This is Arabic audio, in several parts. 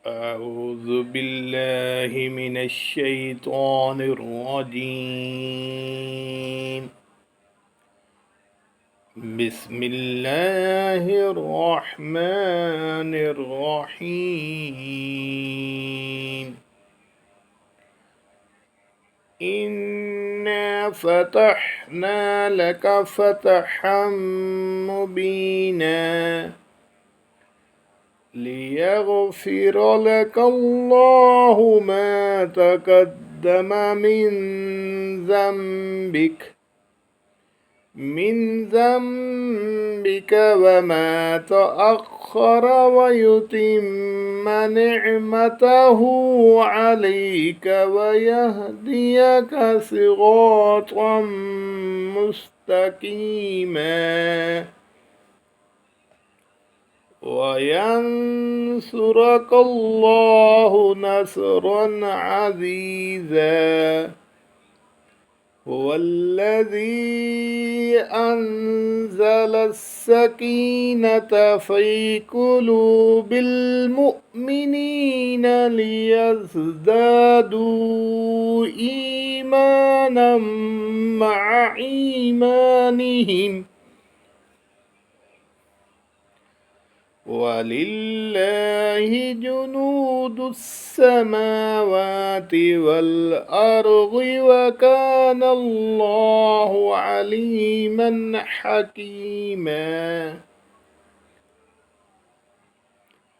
أعوذ بالله من الشيطان الرجيم. بسم الله الرحمن الرحيم. إنا فتحنا لك فتحا مبينا ليغفر لك الله ما تقدم من ذنبك وما تأخر ويتم نعمته عليك ويهديك صراطا مستقيما وينصرك الله نصرا عزيزا. هو الذي أنزل السكينة في قلوب المؤمنين ليزدادوا إيمانا مع إيمانهم ولله جنود السماوات والأرض وكان الله عليما حكيما.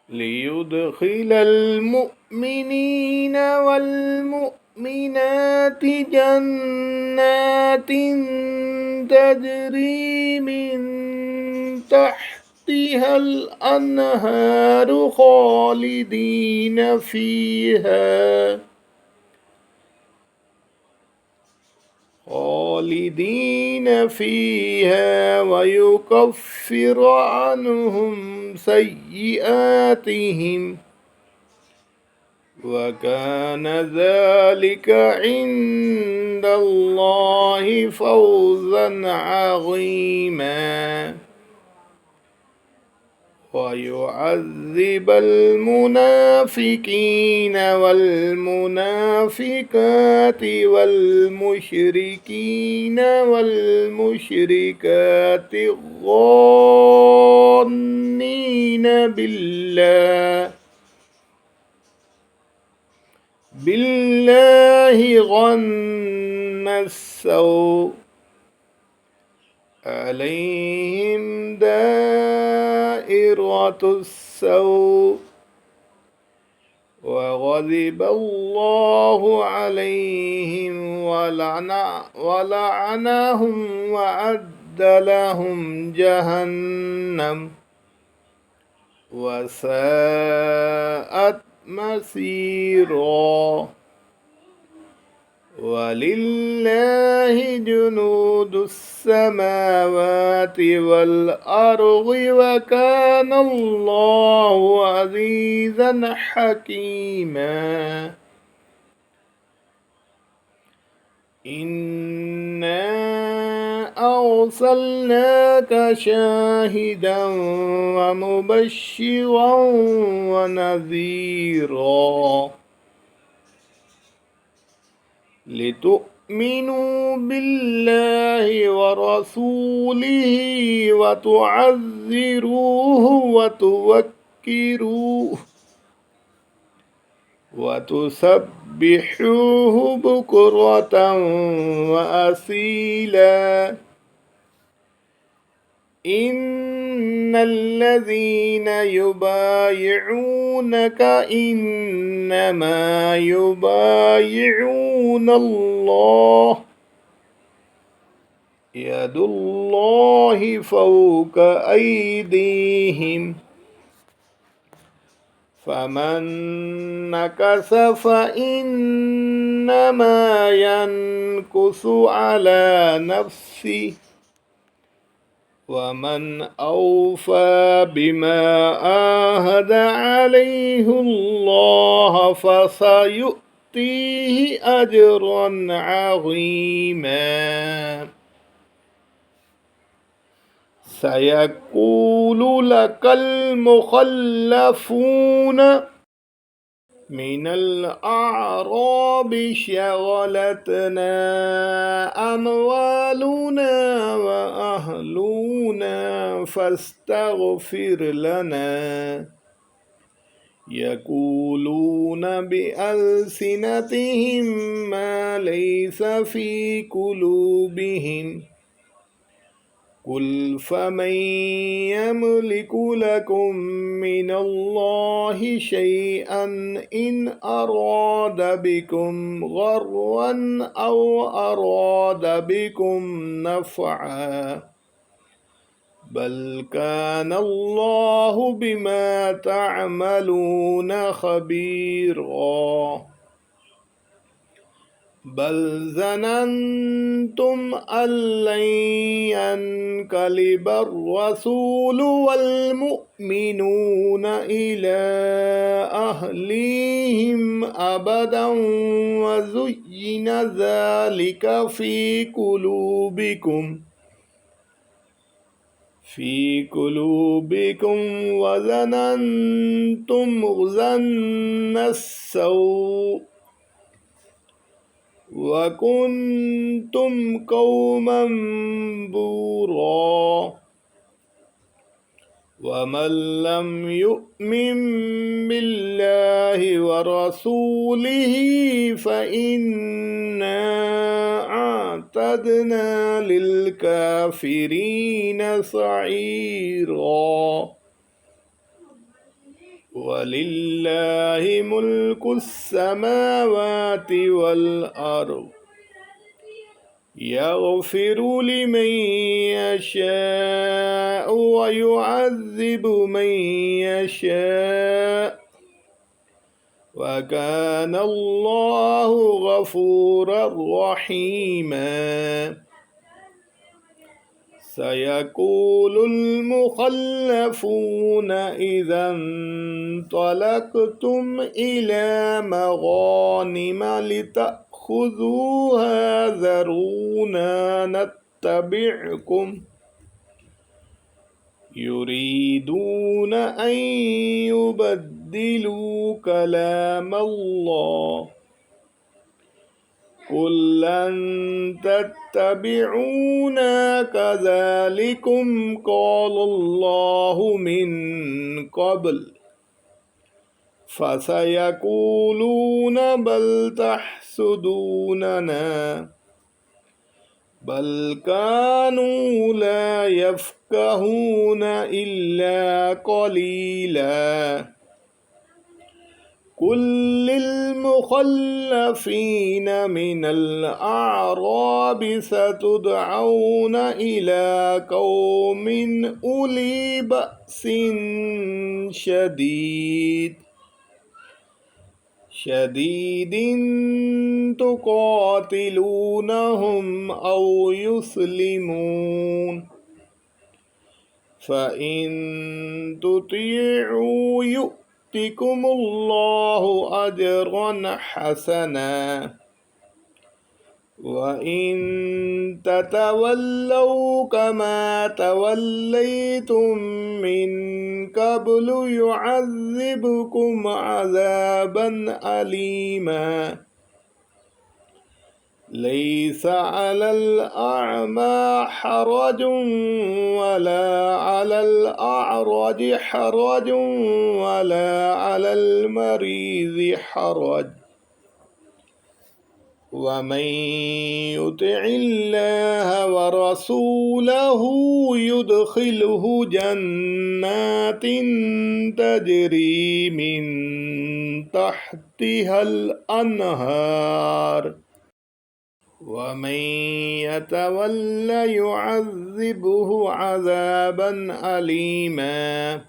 ليدخل المؤمنين والمؤمنات جنات تجري من تحتها الأنهار خالدين فيها ويكفر عنهم سيئاتهم وكان ذلك عند الله فوزا عظيما. ويعذب المنافقين والمنافقات والمشركين والمشركات الظانين بالله ظن السوء عليهم دائرة السوء وغضب الله عليهم ولعنهم وأعد لهم جهنم وساءت مصيرا. ولله جنود السماوات والأرض وكان الله عزيزا حكيما. إنا أرسلناك شاهدا ومبشرا ونذيرا لتؤمنوا بالله ورسوله وتعزروه وتوكروه وتسبحوه بكرة وأصيلا. إن الذين يبايعونك إنما يبايعون الله يد الله فوق أيديهم فمن نكث فإنما ينكث على نفسه ومن أوفى بما عاهد عليه الله فسيؤتيه أجرا عظيما. سيقول لك المخلفون من الأعراب شغلتنا أموالنا وأهلنا فاستغفر لنا يقولون بألسنتهم ما ليس في قلوبهم قل فمن يملك لكم من الله شيئا إن أراد بكم غرا أو أراد بكم نفعا بل كان الله بما تعملون خبيرا بل ظننتم أن لن ينقلب الرسول والمؤمنون إلى أهليهم أبدا وزين ذلك في قلوبكم وظننتم ظن السوء وكنتم قوما بورا ومن لم يؤمن بالله ورسوله فإنا أعتدنا للكافرين سعيرا ولله ملك السماوات والأرض يغفر لمن يشاء ويعذب من يشاء وكان الله غفورا رحيما سيقول المخلفون إذا انطلقتم إلى مغانم لتأخذوها ذرونا نتبعكم يريدون أن يبدلوا كلام الله قل لن تتبعونا كذلكم قال الله من قبل فسيقولون بل تحسدوننا بل كانوا لا يفقهون إلا قليلا قل للمخلفين من الأعراب ستدعون إلى قوم أولي بأس شديد تقاتلونهم أو يسلمون فإن تطيعوا يؤتكم الله أجرا حسنا وإن تتولوا كما توليتم من قبل يعذبكم عذابا أليما ليس على الأعمى حرج ولا على الأعرج حرج ولا على المريض حرج ومن يطع الله ورسوله يدخله جنات تجري من تحتها الأنهار ومن يتول يعذبه عذابا أليما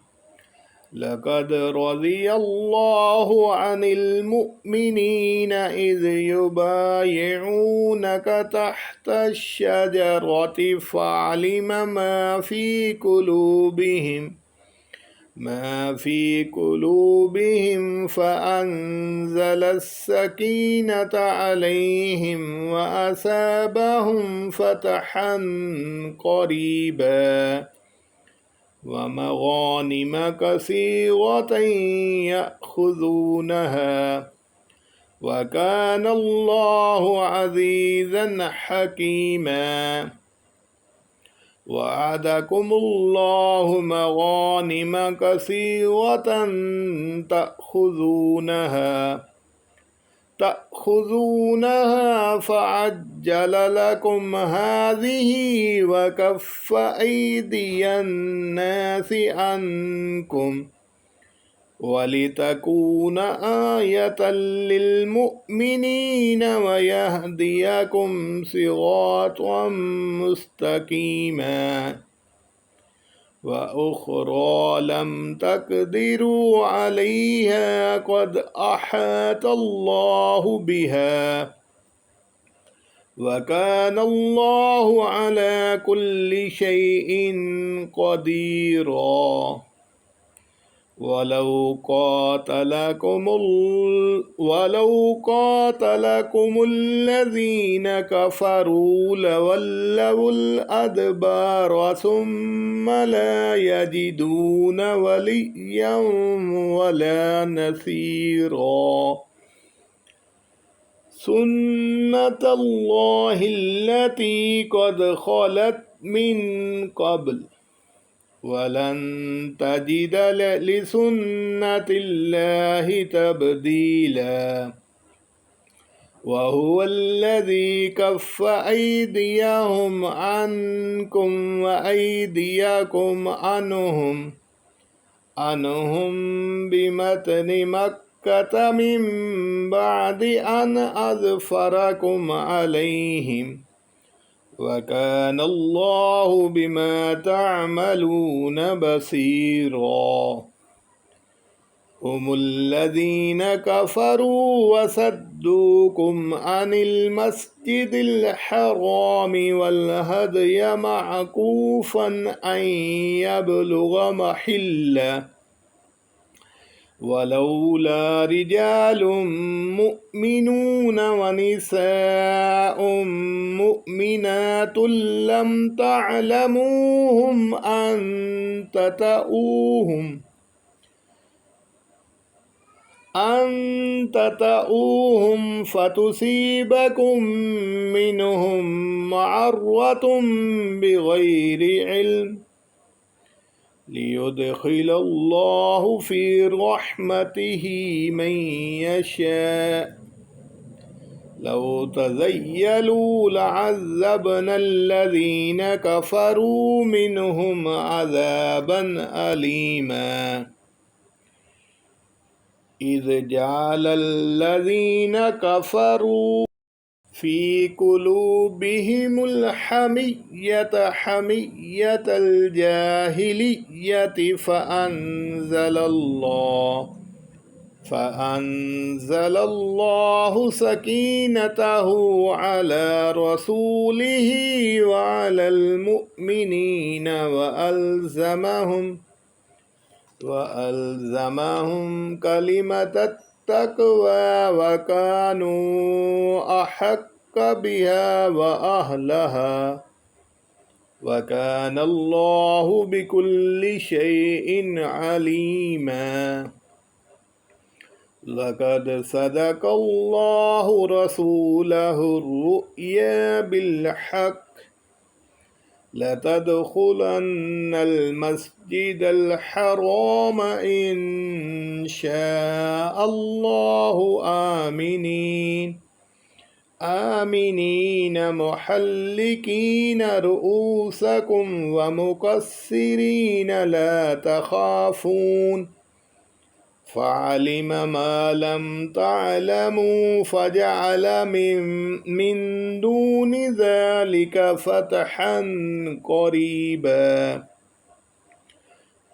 لقد رضي الله عن المؤمنين إذ يبايعونك تحت الشجرة فعلم ما في قلوبهم فأنزل السكينة عليهم وأثابهم فتحا قريبا ومغانم كثيرة يأخذونها وكان الله عزيزا حكيما وعدكم الله مغانم كثيرة تأخذونها فعجل لكم هذه وكف أيدي الناس عنكم ولتكون آية للمؤمنين ويهديكم صراطا مستقيما وأخرى لم تقدروا عليها قد أحاط الله بها وكان الله على كل شيء قديرا ولو قاتلكم الذين كفروا لولوا الأدبار ثم لا يجدون وليا ولا نصيرا سنة الله التي قد خلت من قبل ولن تجد لسنة الله تبديلا وهو الذي كف أيديهم عنكم وأيديكم عنهم بمتن مكة من بعد أن أظفركم عليهم وكان الله بما تعملون بصيرا هم الذين كفروا وصدوكم عن المسجد الحرام والهدي معكوفا أن يبلغ محله ولولا رجال مؤمنون ونساء مؤمنات لم تعلموهم أن تطؤوهم فتصيبكم منهم معرة بغير علم ليدخل الله في رحمته من يشاء لو تزيلوا لعذبنا الذين كفروا منهم عذابا أليما إذ جعل الذين كفروا في قلوبهم الحمية حمية الجاهلية فأنزل الله سكينته على رسوله وعلى المؤمنين وألزمهم كلمة التقوى وكانوا أحق بها وأهلها وكان الله بكل شيء عليما لقد صدق الله رسوله الرؤيا بالحق لتدخلن المسجد الحرام إن شاء الله آمنين محلقين رؤوسكم ومقصرين لا تخافون فعلم ما لم تعلموا فجعل من دون ذلك فتحا قريبا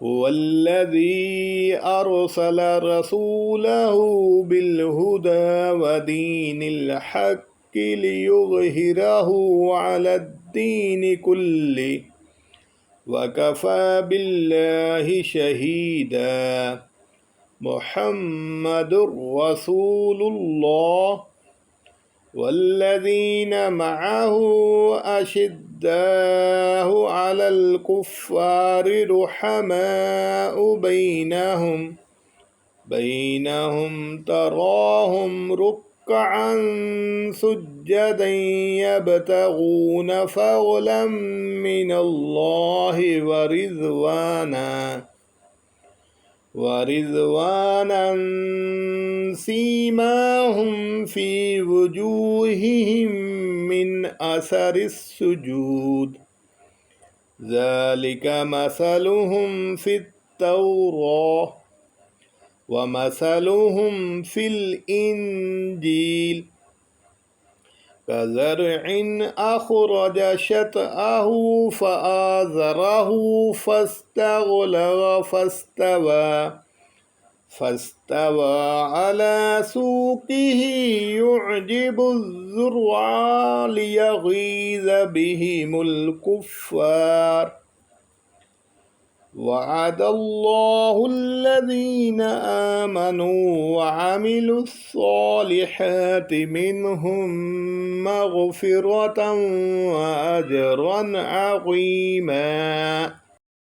هو الذي أرسل رسوله بالهدى ودين الحق ليظهره على الدين كله وكفى بالله شهيدا محمد رسول الله والذين معه أشداء على الكفار رحماء بينهم تراهم ركعا سجدا يبتغون فضلا من الله ورضوانا سيماهم في وجوههم من أثر السجود ذلك مثلهم في التوراة ومثلهم في الإنجيل كزرع أخرج شطأه فآزره فاستغلظ فاستوى على سوقه يعجب الزرع ليغيظ بهم الكفار وعد الله الذين آمنوا وعملوا الصالحات منهم مغفرة وأجرا عظيما.